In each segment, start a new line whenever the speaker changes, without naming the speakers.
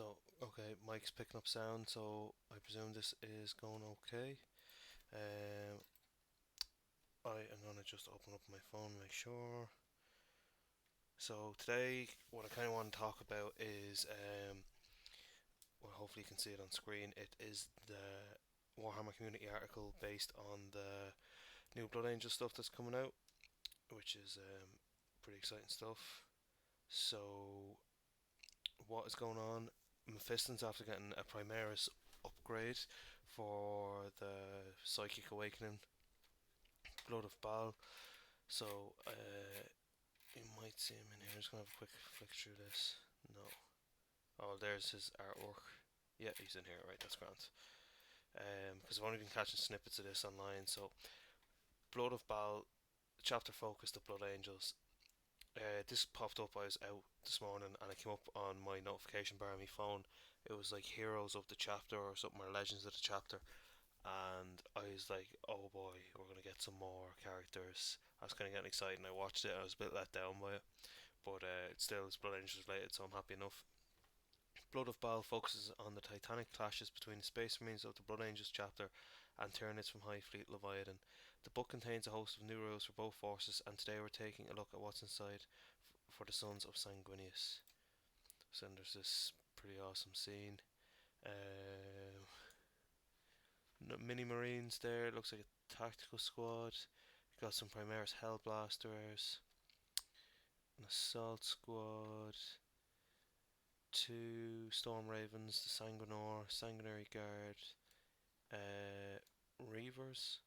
Okay, mic's picking up sound, so I presume this is going okay. Um, I am gonna just open up my phone, make sure. So today, what I kind of want to talk about is, well, hopefully you can see it on screen. It is the Warhammer Community article based on the new Blood Angel stuff that's coming out, which is pretty exciting stuff. So, what is going on? Mephiston's after getting a Primaris upgrade for the Psychic Awakening Blood of Baal. So you might see him in here. I'm just gonna have a quick flick through this. No. Oh, there's his artwork. Yeah, he's in here. Right, that's grand. Because I've only been catching snippets of this online. So Blood of Baal, chapter focused of Blood Angels. This popped up. I was out this morning and it came up on my notification bar on my phone. It was like Heroes of the Chapter or something, or Legends of the Chapter, and I was like, "Oh boy, we're gonna get some more characters." I was kind of getting excited, and I watched it. And I was a bit let down by it, but it still is Blood Angels related, so I'm happy enough. Blood of Baal focuses on the titanic clashes between the Space Marines of the Blood Angels chapter and Tyranids from High Fleet Leviathan. The book contains a host of new rules for both forces, and today we're taking a look at what's inside for the Sons of Sanguinius. So then there's this pretty awesome scene. Um, Mini Marines there. It looks like a tactical squad. Got some Primaris Hellblasters, an Assault Squad, two Storm Ravens, the Sanguinary Guard, Reavers,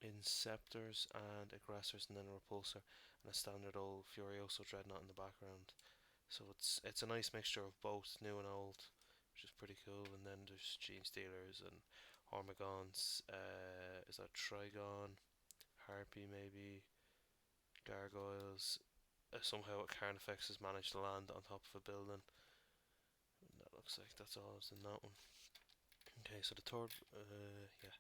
Inceptors, and Aggressors, and then a Repulsor, and a standard old Furioso Dreadnought in the background. So it's a nice mixture of both new and old, which is pretty cool. And then there's Gene Stealers and Hormigons. Is that Trigon? Harpy maybe? Gargoyles. Somehow a Carnifex has managed to land on top of a building. And that looks like that's all that's in that one. Okay, so the third, yeah,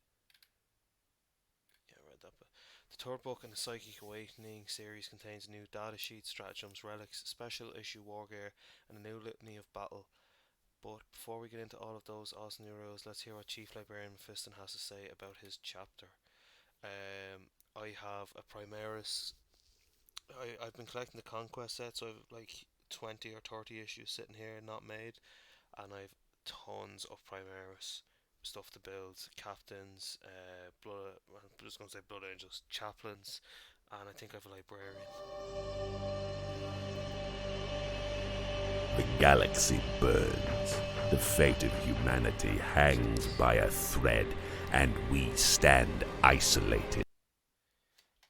I read that. But the third book in the Psychic Awakening series contains new data sheets, stratagems, relics, special issue war gear, and a new litany of battle. But before we get into all of those awesome new rules, let's hear what Chief Librarian Mephiston has to say about his chapter. I have a Primaris. I've been collecting the Conquest set, so I've like 20 or 30 issues sitting here not made, and I've tons of Primaris stuff to build, captains, I'm just gonna say Blood Angels, chaplains, and I think I have a librarian.
The galaxy burns. The fate of humanity hangs by a thread, and we stand isolated.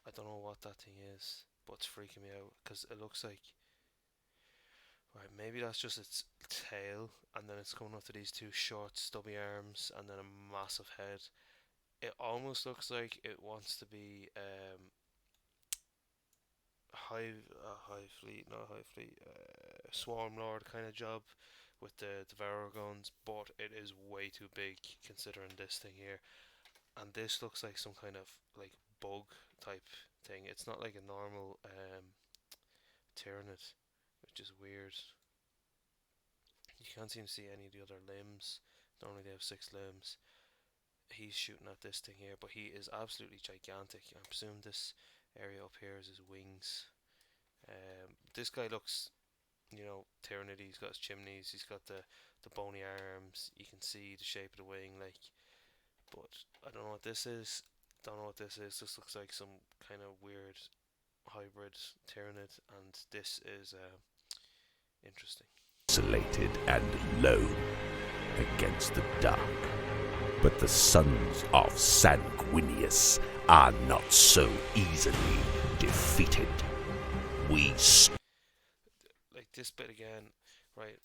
I don't know what that thing is, but it's freaking me out because it looks like, right, maybe that's just its tail, and then it's coming up to these two short, stubby arms, and then a massive head. It almost looks like it wants to be high fleet, not high fleet, swarm lord kind of job with the devourer guns, but it is way too big considering this thing here. And this looks like some kind of like bug type thing. It's not like a normal Tyranid, which is weird. You can't seem to see any of the other limbs. Normally they have six limbs. He's shooting at this thing here, but he is absolutely gigantic. I presume this area up here is his wings. This guy looks, Tyranid. He's got his chimneys. He's got the bony arms. You can see the shape of the wing, like. But I don't know what this is. Don't know what this is. This looks like some kind of weird hybrid Tyranid, and this is interesting.
Isolated and alone against the dark. But the sons of Sanguinius are not so easily defeated. We
Like this bit again, right?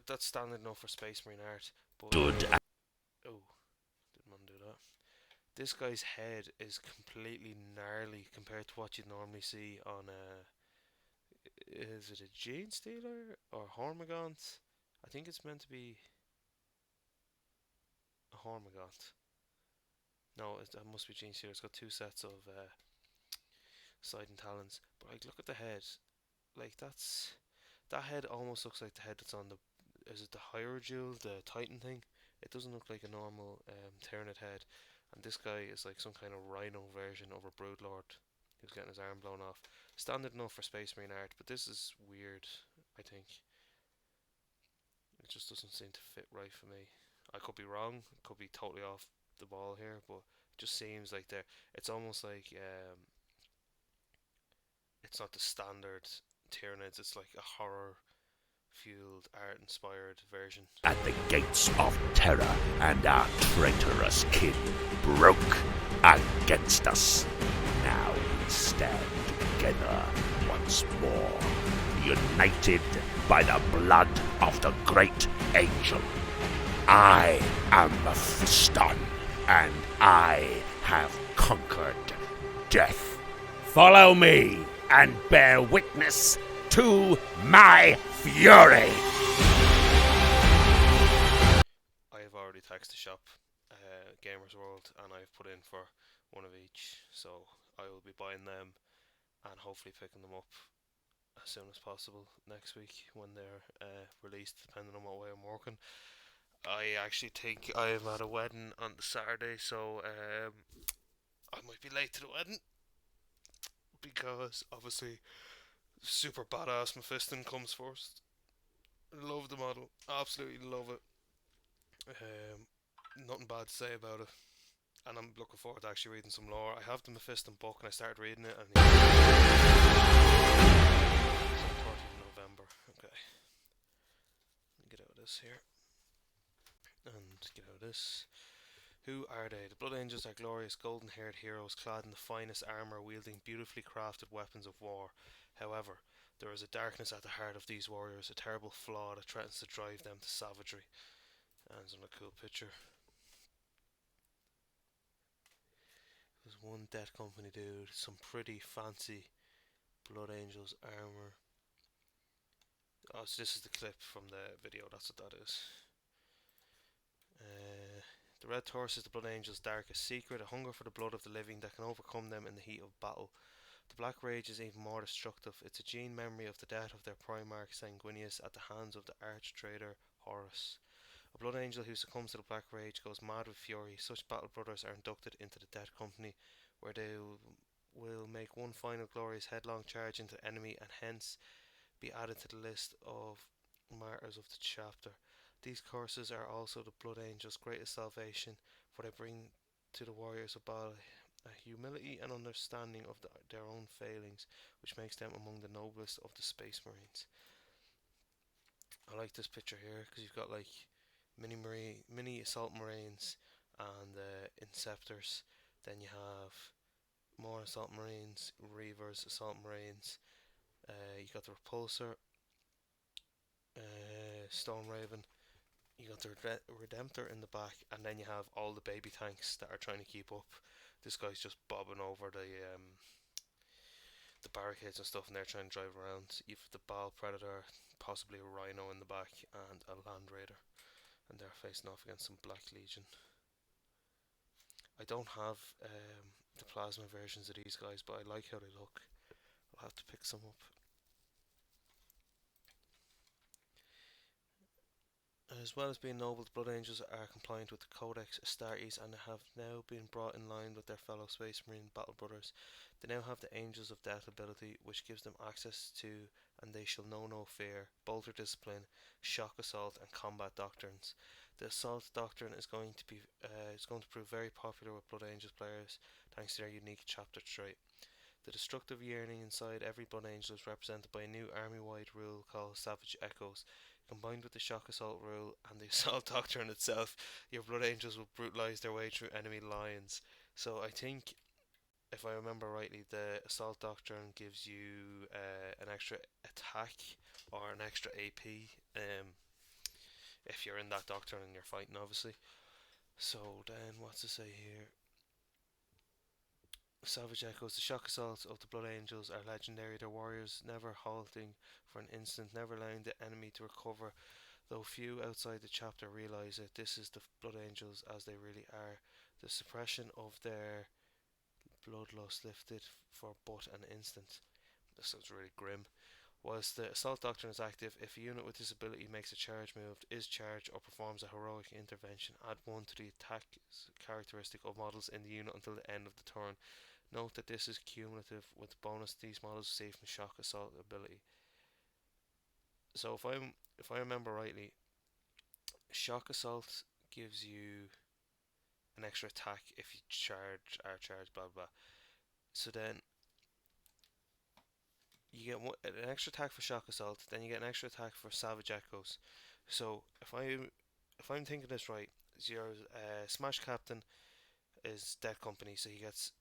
That's standard enough for Space Marine art, but
stood.
oh, didn't want to do that. This guy's head is completely gnarly compared to what you'd normally see on a. Is it a Gene Stealer or Hormigaunt? I think it's meant to be a Hormigaunt. No, that must be Gene Stealer. It's got two sets of sliding talons. But like, look at the head. Like That head almost looks like the head that's on the. Is it the Hyrule, the Titan thing? It doesn't look like a normal Tyranid head. And this guy is like some kind of rhino version of a Broodlord who's getting his arm blown off. Standard enough for Space Marine art, but this is weird, I think. It just doesn't seem to fit right for me. I could be wrong, could be totally off the ball here, but it just seems like they're. It's almost like it's not the standard Tyranids. It's like a horror fueled, art inspired version.
At the gates of terror, and our traitorous kin broke against us. Now we stand together once more, united by the blood of the great angel. I am Mephiston, and I have conquered death. Follow me and bear witness to my fury.
I have already texted the shop, Gamers World, and I've put in for one of each, so I will be buying them and hopefully picking them up as soon as possible next week when they're released, depending on what way I'm working. I actually think I am at a wedding on the Saturday, so I might be late to the wedding because obviously super badass Mephiston comes first. Love the model, absolutely love it. Nothing bad to say about it, and I'm looking forward to actually reading some lore. I have the Mephiston book and I started reading it, and 30th of November. Okay, get out of this here and get out of this. Who are they? The Blood Angels are glorious golden-haired heroes clad in the finest armour, wielding beautifully crafted weapons of war. However, there is a darkness at the heart of these warriors, a terrible flaw that threatens to drive them to savagery. And it's another cool picture. There's one Death Company dude, some pretty fancy Blood Angels armour. Oh, so this is the clip from the video, that's what that is. The Red Horse is the Blood Angel's darkest secret, a hunger for the blood of the living that can overcome them in the heat of battle. The Black Rage is even more destructive. It's a gene memory of the death of their Primarch Sanguinius at the hands of the arch-traitor Horus. A Blood Angel who succumbs to the Black Rage goes mad with fury. Such battle brothers are inducted into the Death Company, where they will make one final glorious headlong charge into the enemy and hence be added to the list of martyrs of the chapter. These courses are also the Blood Angels' greatest salvation, for they bring to the warriors of Baal a humility and understanding of their own failings, which makes them among the noblest of the Space Marines. I like this picture here because you've got like mini assault marines and inceptors. Then you have more assault marines, reavers, assault marines. You got the repulsor, stone raven. You got the Redemptor in the back, and then you have all the baby tanks that are trying to keep up. This guy's just bobbing over the barricades and stuff, and they're trying to drive around. You've the Baal Predator, possibly a Rhino in the back, and a Land Raider, and they're facing off against some Black Legion. I don't have the plasma versions of these guys, but I like how they look. I'll have to pick some up. As well as being noble, the Blood Angels are compliant with the Codex Astartes and have now been brought in line with their fellow Space Marine battle brothers. They now have the Angels of Death ability, which gives them access to and they shall know no fear, bolter discipline, shock assault, and combat doctrines. The assault doctrine is going to prove very popular with Blood Angels players thanks to their unique chapter trait. The destructive yearning inside every Blood Angel is represented by a new army-wide rule called Savage Echoes. Combined with the shock assault rule and the assault doctrine itself, your Blood Angels will brutalise their way through enemy lines. So I think, if I remember rightly, the assault doctrine gives you an extra attack or an extra AP if you're in that doctrine and you're fighting, obviously. So then, what's to say here? Savage Echoes. The shock assaults of the Blood Angels are legendary, their warriors never halting for an instant, never allowing the enemy to recover. Though few outside the chapter realise it, this is the Blood Angels as they really are. The suppression of their bloodlust lifted for but an instant. This sounds really grim. Whilst the Assault Doctrine is active, if a unit with this ability makes a charge move, is charged, or performs a heroic intervention, add 1 to the attack characteristic of models in the unit until the end of the turn. Note that this is cumulative with the bonus these models receive from Shock Assault ability. So if I remember rightly, Shock Assault gives you an extra attack if you charge or charge blah blah. So then you get an extra attack for Shock Assault, then you get an extra attack for Savage Echoes. So if I'm thinking this right, your Smash Captain is Death Company, so he gets.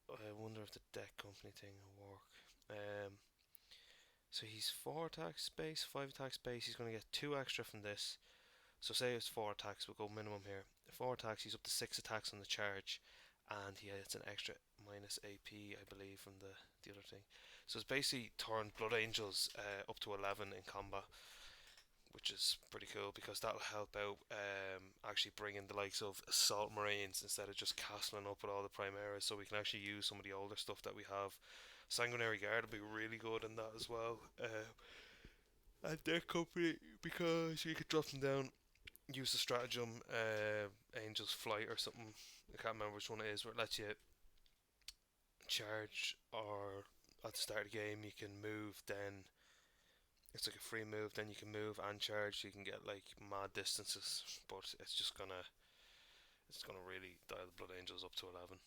I wonder if the Death Company thing will work. So he's 4 attacks base, 5 attacks base. He's going to get 2 extra from this. So say it's 4 attacks. We'll go minimum here. 4 attacks. He's up to 6 attacks on the charge, and he gets an extra minus AP, I believe, from the other thing. So it's basically turned Blood Angels up to 11 in combat, which is pretty cool because that'll help out actually bringing the likes of Assault Marines instead of just castling up with all the Primaris, so we can actually use some of the older stuff that we have. Sanguinary Guard will be really good in that as well. And their company, because you could drop them down, use the stratagem, Angel's Flight or something. I can't remember which one it is, where it lets you charge, or at the start of the game you can move, then it's like a free move, then you can move and charge, so you can get like mad distances, but it's gonna really dial the Blood Angels up to 11.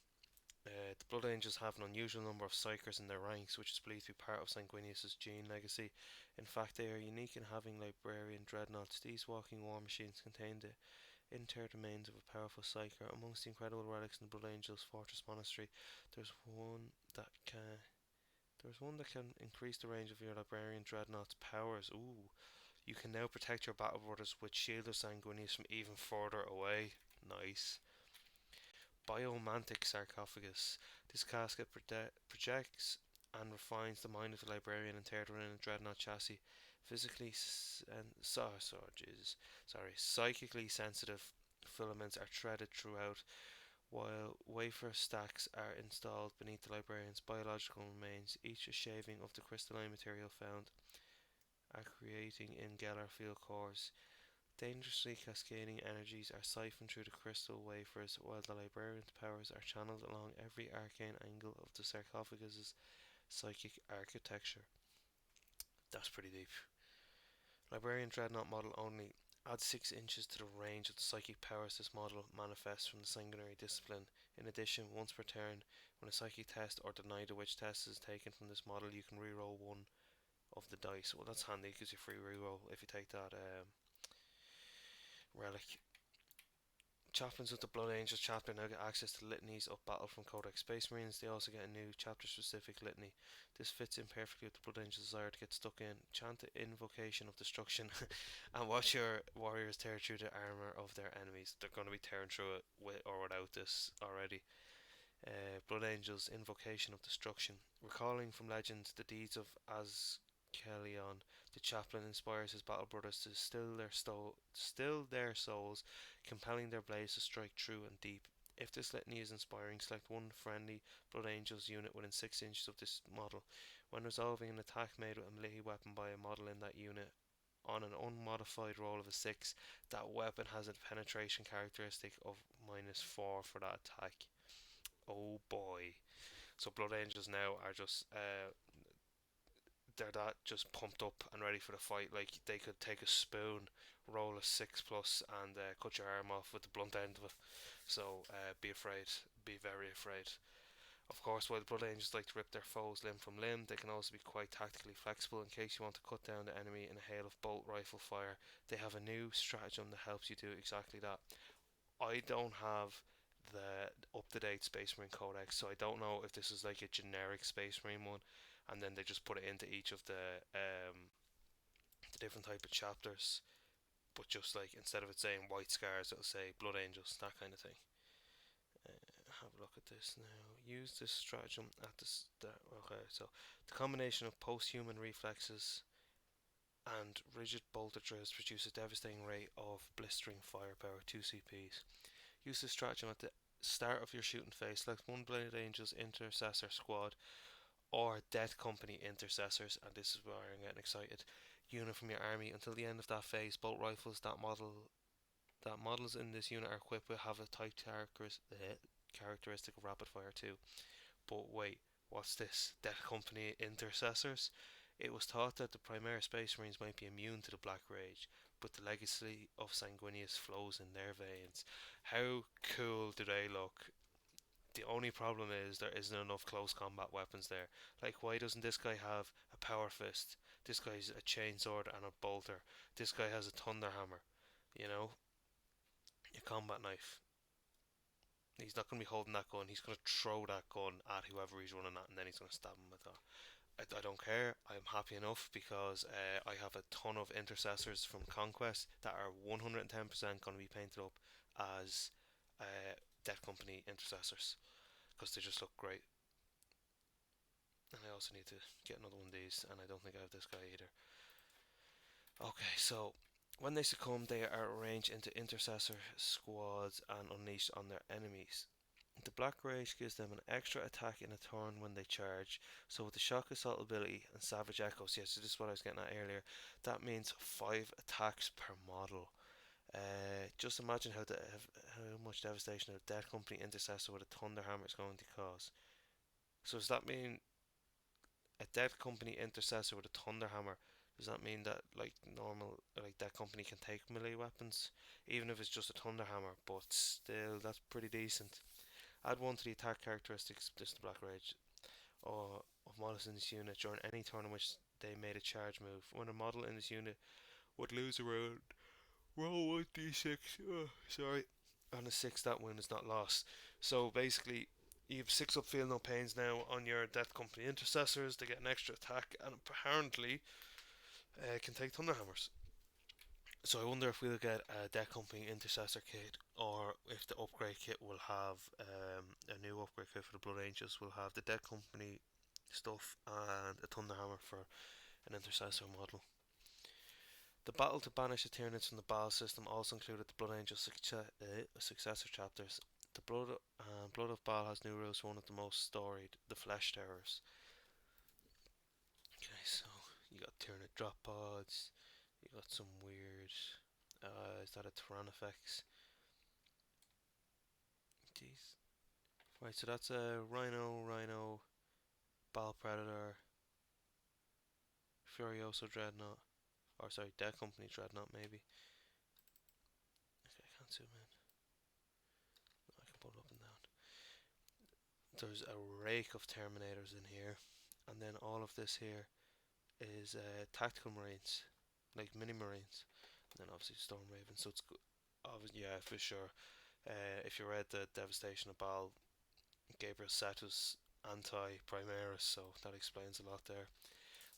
The Blood Angels have an unusual number of Psykers in their ranks, which is believed to be part of Sanguinius' gene legacy. In fact, they are unique in having Librarian Dreadnoughts. These walking war machines contain the interred remains of a powerful Psyker. Amongst the incredible relics in the Blood Angels Fortress Monastery, there's one that can increase the range of your Librarian Dreadnought's powers. Ooh, you can now protect your battle brothers with Shield of Sanguinius from even further away. Nice. Biomantic Sarcophagus. This casket projects and refines the mind of the librarian interred within a dreadnought chassis. Physically psychically sensitive filaments are threaded throughout, while wafer stacks are installed beneath the librarian's biological remains, each a shaving of the crystalline material found are creating in Gellar field cores. Dangerously cascading energies are siphoned through the crystal wafers, while the librarian's powers are channeled along every arcane angle of the sarcophagus's psychic architecture. That's pretty deep. Librarian Dreadnought model only. Add 6 inches to the range of the psychic powers this model manifests from the sanguinary discipline. In addition, once per turn, when a psychic test or denied a witch test is taken from this model, you can reroll one of the dice. Well, that's handy because you free reroll if you take that relic. Chaplains of the Blood Angels chapter now get access to litanies of battle from Codex Space Marines. They also get a new chapter specific litany. This fits in perfectly with the Blood Angels' desire to get stuck in. Chant the invocation of destruction and watch your warriors tear through the armor of their enemies. They're going to be tearing through it with or without this already. Blood Angels Invocation of Destruction. Recalling from legends the deeds of Azkelion, the chaplain inspires his battle brothers to still their souls, compelling their blades to strike true and deep. If this litany is inspiring, select one friendly Blood Angels unit within 6 inches of this model. When resolving an attack made with a melee weapon by a model in that unit, on an unmodified roll of a 6, that weapon has a penetration characteristic of -4 for that attack. Oh boy. So Blood Angels now are just they're that just pumped up and ready for the fight. Like they could take a spoon, roll a 6+, and cut your arm off with the blunt end of it. So be afraid, be very afraid. Of course, while the Blood Angels like to rip their foes limb from limb, they can also be quite tactically flexible in case you want to cut down the enemy in a hail of bolt rifle fire. They have a new stratagem that helps you do exactly that. I don't have the up-to-date Space Marine Codex, so I don't know if this is like a generic Space Marine one, and then they just put it into each of the different type of chapters. But just like instead of it saying White Scars, it'll say Blood Angels, that kind of thing. Have a look at this now. Use this stratagem at the start. Okay, so the combination of post-human reflexes and rigid bolter drills produce a devastating rate of blistering firepower, 2 CPs. Use this stratagem at the start of your shooting phase. Select one Blood Angels Intercessor squad or Death Company Intercessors, and this is where I'm getting excited. Unit from your army until the end of that phase. Bolt rifles that models in this unit are equipped with have a type characteristic of rapid fire too. But wait, what's this? Death Company Intercessors? It was thought that the Primaris Space Marines might be immune to the Black Rage, but the legacy of Sanguinius flows in their veins. How cool do they look? The only problem is there isn't enough close combat weapons there. Like, why doesn't this guy have a power fist? This guy's a chainsword and a bolter. This guy has a thunder hammer. You know, a combat knife. He's not going to be holding that gun. He's going to throw that gun at whoever he's running at, and then he's going to stab him with that. I don't care. I'm happy enough because I have a ton of intercessors from Conquest that are 110% going to be painted up as Death Company intercessors because they just look great. And I also need to get another one of these, and I don't think I have this guy either. Okay, so when they succumb, they are arranged into intercessor squads and unleashed on their enemies. The Black Rage gives them an extra attack in a turn when they charge. So with the Shock Assault ability and Savage Echoes, yes, so this is what I was getting at earlier, that means 5 attacks per model. Just imagine how much devastation a Death Company Intercessor with a Thunder Hammer is going to cause. So does that mean a Death Company Intercessor with a Thunder Hammer? Does that mean that like normal like Death Company can take melee weapons, even if it's just a Thunder Hammer? But still, that's pretty decent. Add 1 to the attack characteristics, this is the Black Rage, or of models in this unit during any turn in which they made a charge move. When a model in this unit would lose a round, roll 1d6, sorry, on a 6 that win is not lost. So basically, you have 6 up feel no pains now on your Death Company Intercessors. They get an extra attack and apparently can take Thunder Hammers. So I wonder if we'll get a Death Company Intercessor kit, or if the upgrade kit will have a new upgrade kit for the Blood Angels. Will have the Death Company stuff and a Thunder Hammer for an Intercessor model. The battle to banish the Tyranids from the Baal system also included the Blood Angel successor chapters. The Blood of Baal has new rules. One of the most storied, the Flesh Terrors. Okay, so you got Tyranid drop pods. You got some weird. Is that a Tyrannifex? Jeez. Right, so that's a Rhino, Baal Predator, Furioso Dreadnought, or sorry, Death Company Dreadnought maybe. Okay, I can't zoom in. No, I can pull it up and down. There's a rake of Terminators in here, and then all of this here is tactical Marines, like mini Marines, and then obviously Storm Raven. So it's good. Yeah, for sure. If you read the Devastation of Baal, Gabriel Setus anti-Primaris, so that explains a lot there.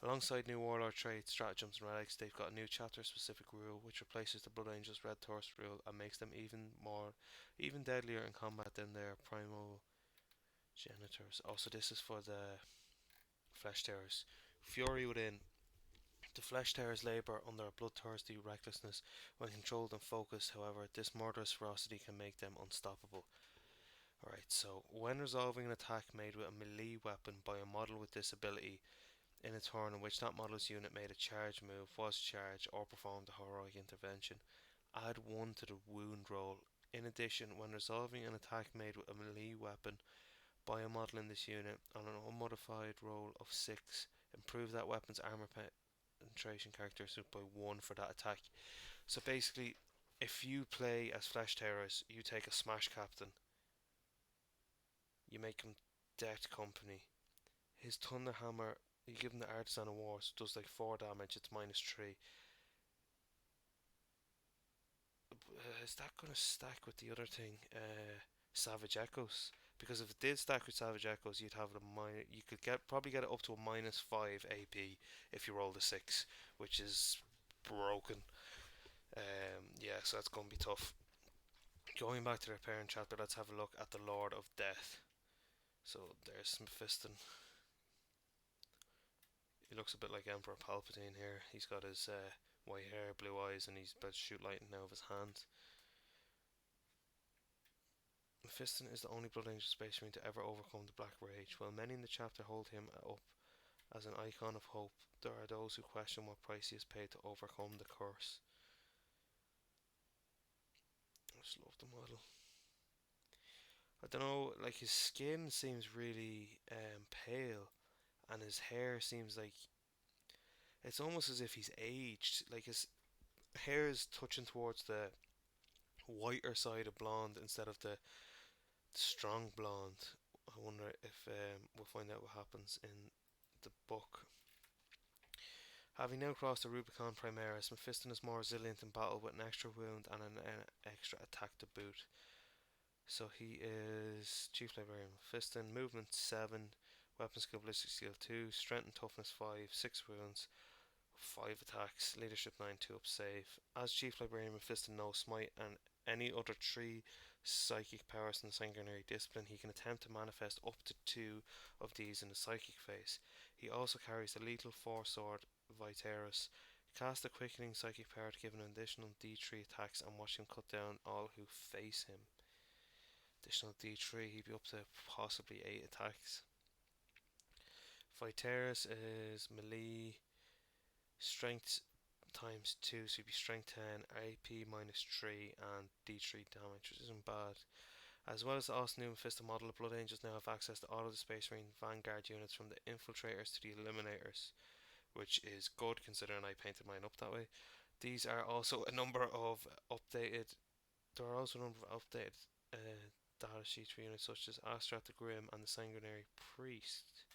Alongside new Warlord traits, stratagems, and relics, they've got a new chapter-specific rule which replaces the Blood Angels Red Torch rule and makes them even deadlier in combat than their primogenitors. Also, this is for the Flesh Terrors. Fury within. The Flesh Terrors labour under a bloodthirsty recklessness. When controlled and focused, however, this murderous ferocity can make them unstoppable. Alright, so when resolving an attack made with a melee weapon by a model with this ability in a turn in which that model's unit made a charge move, was charged, or performed a heroic intervention, add 1 to the wound roll. In addition, when resolving an attack made with a melee weapon by a model in this unit on an unmodified roll of 6, improve that weapon's armor penetration characteristic by 1 for that attack. So basically, if you play as Flesh Terrors, you take a Smash Captain, you make him Death Company. His Thunder Hammer, you give him the Artisan of War, so it does like 4 damage, it's -3. Is that going to stack with the other thing? Savage Echoes? Because if it did stack with Savage Echoes, you'd have you could probably get it up to a -5 AP if you rolled a 6, which is broken. Yeah, so that's going to be tough. Going back to the parent chapter, let's have a look at the Lord of Death. So there's Mephiston. He looks a bit like Emperor Palpatine here. He's got his white hair, blue eyes, and he's about to shoot lightning out of his hands. Mephiston is the only Blood Angel Space Marine to ever overcome the Black Rage. While many in the chapter hold him up as an icon of hope, there are those who question what price he has paid to overcome the curse. I just love the model. I don't know, like his skin seems really pale, and his hair seems like it's almost as if he's aged. Like his hair is touching towards the whiter side of blonde instead of the strong blonde. I wonder if we'll find out what happens in the book. Having now crossed the Rubicon Primaris, Mephiston is more resilient in battle with an extra wound and an extra attack to boot. So he is Chief Librarian Mephiston, movement 7, weapon skill ballistic skill 2, strength and toughness 5, 6 wounds, 5 attacks, leadership 9, 2 up save. As Chief Librarian Mephiston knows Smite and any other 3 psychic powers in the sanguinary discipline, he can attempt to manifest up to 2 of these in the psychic phase. He also carries the lethal 4-sword Viterus. Cast a quickening psychic power to give an additional D3 attacks and watch him cut down all who face him. Additional D3, he'd be up to possibly 8 attacks. Viterus is melee, strength times 2, so he'd be strength 10, AP minus 3, and D3 damage, which isn't bad. As well as the awesome new Mephiston model, the Blood Angels now have access to all of the Space Marine Vanguard units, from the Infiltrators to the Eliminators, which is good considering I painted mine up that way. These are also a number of updated. There are also a number of updated data sheets for units such as Astrat the Grim and the Sanguinary Priest.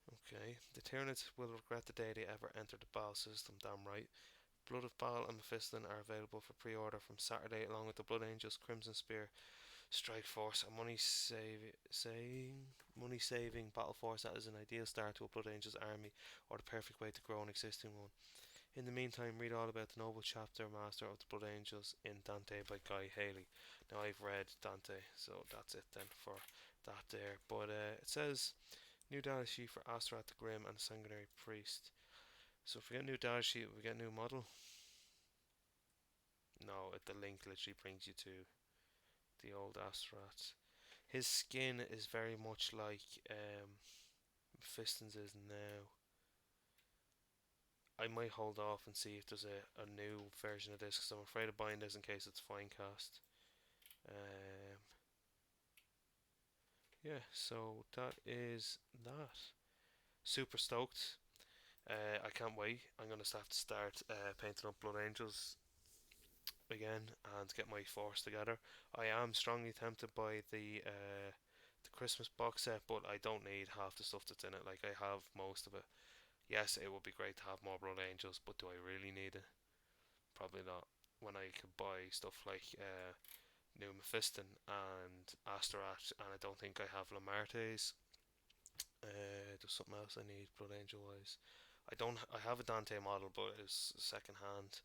Okay, the Tyranids will regret the day they ever entered the Baal system, damn right. Blood of Baal and Mephiston are available for pre-order from Saturday, along with the Blood Angels, Crimson Spear, Strike Force, a money-saving battle force that is an ideal start to a Blood Angels army, or the perfect way to grow an existing one. In the meantime, read all about the noble chapter master of the Blood Angels in Dante by Guy Haley. Now I've read Dante, so that's it then for that there. But it says new data sheet for Astaroth the Grim and the Sanguinary Priest. So if we get a new data sheet, we get a new model. No, the link literally brings you to the old Astaroth. His skin is very much like Mephiston's is now. I might hold off and see if there's a new version of this, because I'm afraid of buying this in case it's Finecast. Yeah, so that is that. Super stoked. I can't wait. I'm going to have to start painting up Blood Angels again and get my force together. I am strongly tempted by the Christmas box set, but I don't need half the stuff that's in it. Like, I have most of it. Yes, it would be great to have more Blood Angels, but do I really need it? Probably not. When I could buy stuff like New Mephiston and Astaroth, and I don't think I have Lamartes. There's something else I need Blood Angel wise. I don't. I have a Dante model, but it's second hand,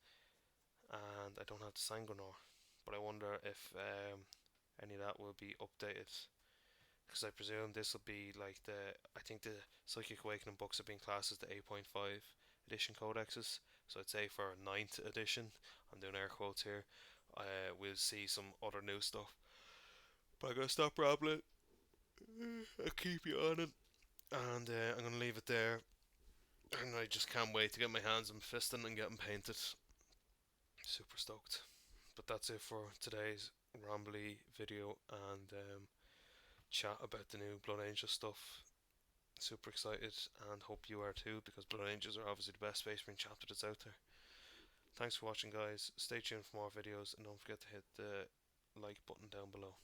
and I don't have the Sanguinor. But I wonder if any of that will be updated, because I presume this will be like the. I think the Psychic Awakening books are being classed as the 8.5 edition codexes. So I'd say for 9th edition, I'm doing air quotes here, we'll see some other new stuff. But I'm gonna stop rambling. I'll keep you on it, and I'm gonna leave it there. And I just can't wait to get my hands on Mephiston and get them painted. Super stoked. But that's it for today's rambly video and chat about the new Blood Angel stuff. Super excited, and hope you are too, because Blood Angels are obviously the best Space Marine chapter that's out there. Thanks for watching, guys. Stay tuned for more videos, and don't forget to hit the like button down below.